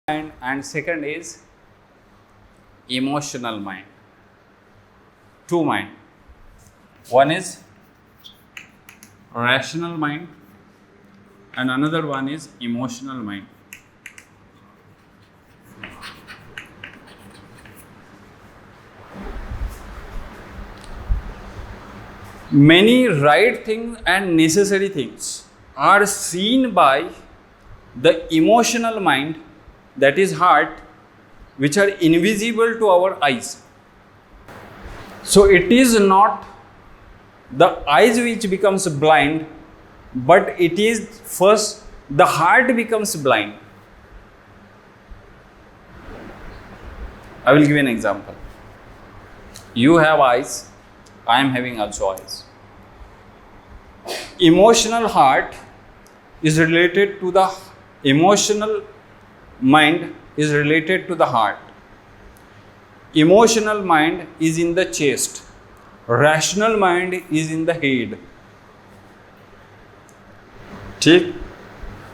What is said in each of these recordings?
mind and second is emotional mind. Two mind. One is rational mind and another one is emotional mind. Many right things and necessary things are seen by the emotional mind, that is heart, which are invisible to our eyes. So it is not the eyes which becomes blind, but it is first the heart becomes blind. I will give you an example. You have eyes, I am having also eyes. Emotional heart is related to the emotional mind is related to the heart. Emotional mind is in the chest. Rational mind is in the head. ठीक?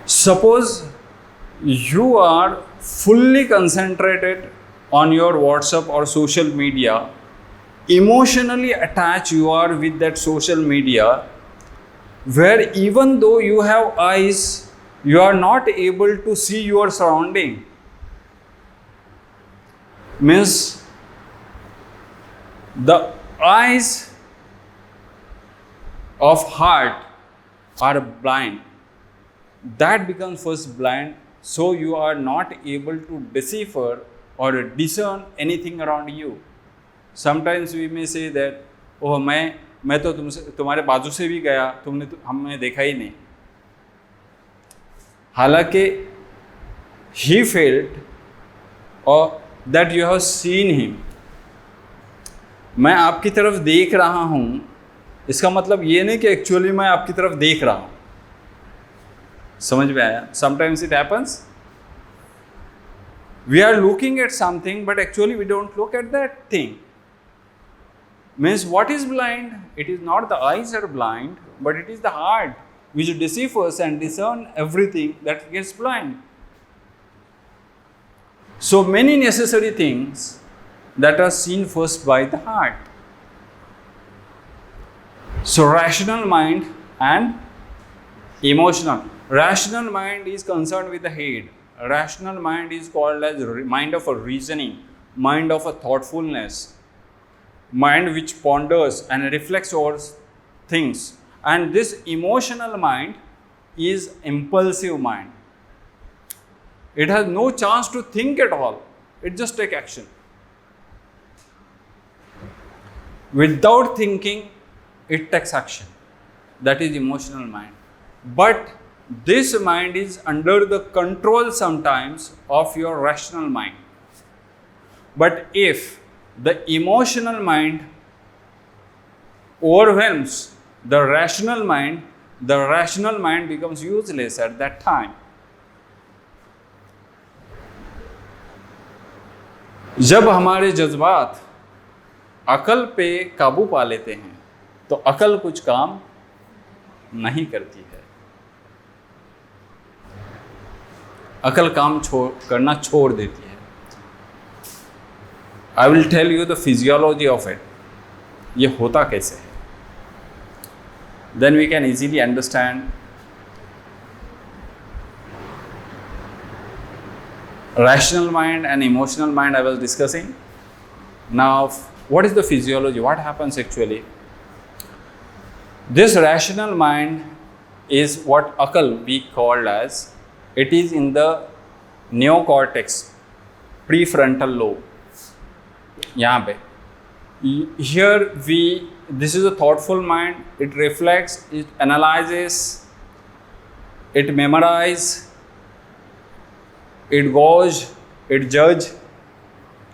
Suppose you are fully concentrated on your WhatsApp or social media, emotionally attached you are with that social media, where even though you have eyes, you are not able to see your surrounding. Means the eyes of heart are blind. That becomes first blind, so you are not able to decipher or discern anything around you. Sometimes we may say that, oh, मैं तो तुम्हारे बाजू से भी गया, तुमने हमने देखा ही नहीं. हालांकि he felt or that you have seen him. मैं आपकी तरफ देख रहा हूँ, इसका मतलब ये नहीं कि एक्चुअली मैं आपकी तरफ देख रहा हूँ. समझ में आया? Sometimes it happens. We are looking at something, but actually we don't look at that thing. Means what is blind? It is not the eyes are blind, but it is the heart which deciphers and discerns everything that gets blind. So many necessary things that are seen first by the heart. So rational mind and emotional. Rational mind is concerned with the head. Rational mind is called as mind of a reasoning, mind of a thoughtfulness, mind which ponders and reflects over things. And this emotional mind is impulsive mind. It has no chance to think at all. It just takes action. Without thinking, it takes action. That is emotional mind. But this mind is under the control sometimes of your rational mind. But if the emotional mind overwhelms the rational mind becomes useless at that time. जब हमारे जज्बात अकल पे काबू पा लेते हैं तो अकल कुछ काम नहीं करती है. अकल काम करना छोड़ देती है. I will tell you the physiology of it. ये होता कैसे है? Then we can easily understand. Rational mind and emotional mind I was discussing. Now, what is the physiology? What happens actually? This rational mind is what akal we called as. It is in the neocortex, prefrontal lobe. यहाँ पे. Here this is a thoughtful mind. It reflects, it analyzes, it memorizes, it goes, it judges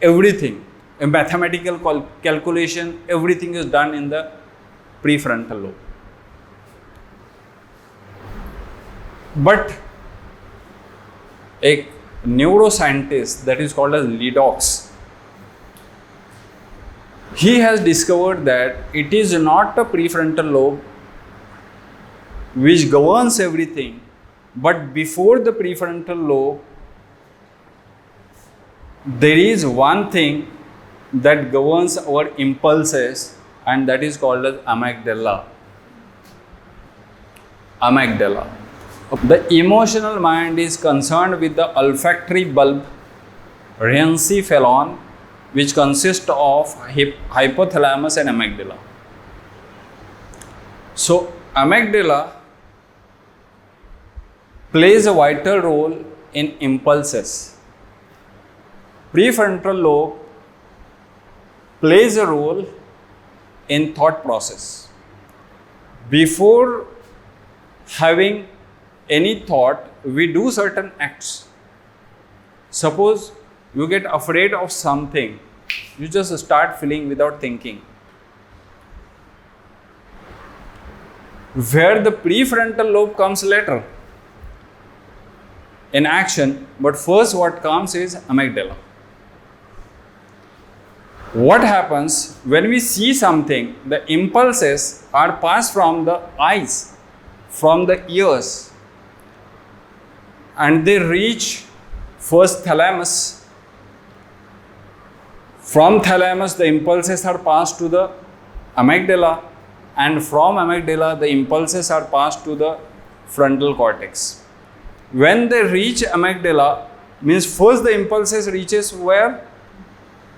everything. A mathematical calculation, everything is done in the prefrontal lobe. But a neuroscientist that is called as Ledox, he has discovered that it is not a prefrontal lobe which governs everything, but before the prefrontal lobe there is one thing that governs our impulses, and that is called as amygdala. Amygdala. The emotional mind is concerned with the olfactory bulb, rhencephalon, which consists of hypothalamus and amygdala. So amygdala plays a vital role in impulses. Prefrontal lobe plays a role in thought process. Before having any thought, we do certain acts. Suppose you get afraid of something, you just start feeling without thinking. Where the prefrontal lobe comes later in action, but first what comes is amygdala. What happens when we see something? The impulses are passed from the eyes, from the ears, and they reach first thalamus. From thalamus, the impulses are passed to the amygdala, and from amygdala, the impulses are passed to the frontal cortex. When they reach amygdala, means first the impulses reaches where?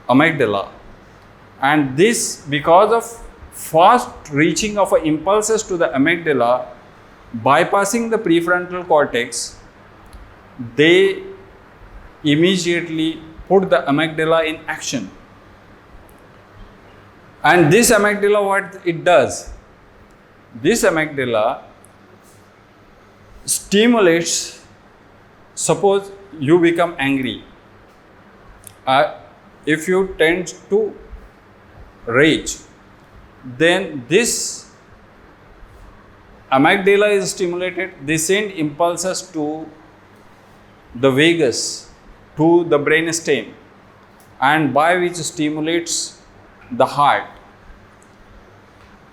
Amygdala. And this, because of fast reaching of impulses to the amygdala, bypassing the prefrontal cortex, they immediately put the amygdala in action. And this amygdala, what it does? This amygdala stimulates, suppose you become angry. If you tend to rage, then this amygdala is stimulated. They send impulses to the vagus, to the brainstem, and by which stimulates the heart.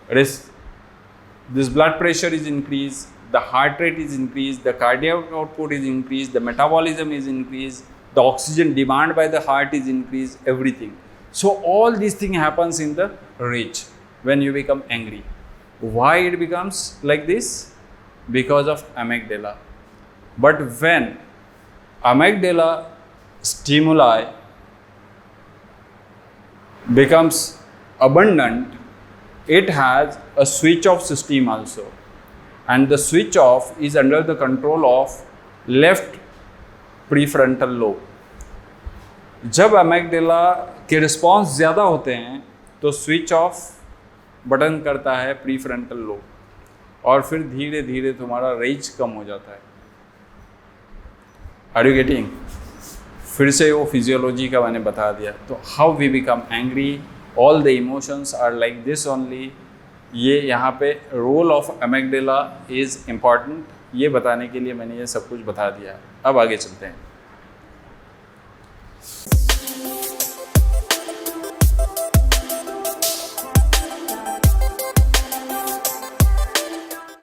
This blood pressure is increased, the heart rate is increased, the cardiac output is increased, the metabolism is increased, the oxygen demand by the heart is increased, everything. So all these things happens in the rage when you become angry. Why it becomes like this? Because of amygdala. But when amygdala stimuli becomes abundant, it has a switch off system also. And the switch off is under the control of left prefrontal lobe. जब अमेग्डाला के response ज़्यादा होते हैं तो switch off button करता है prefrontal lobe, और फिर धीरे धीरे तुम्हारा रेज कम हो जाता है. Are you getting? फिर से वो फिजियोलॉजी का मैंने बता दिया. तो how we become angry, all the emotions are like this only. ये यहाँ पे role of amygdala is important, ये बताने के लिए मैंने ये सब कुछ बता दिया. अब आगे चलते हैं.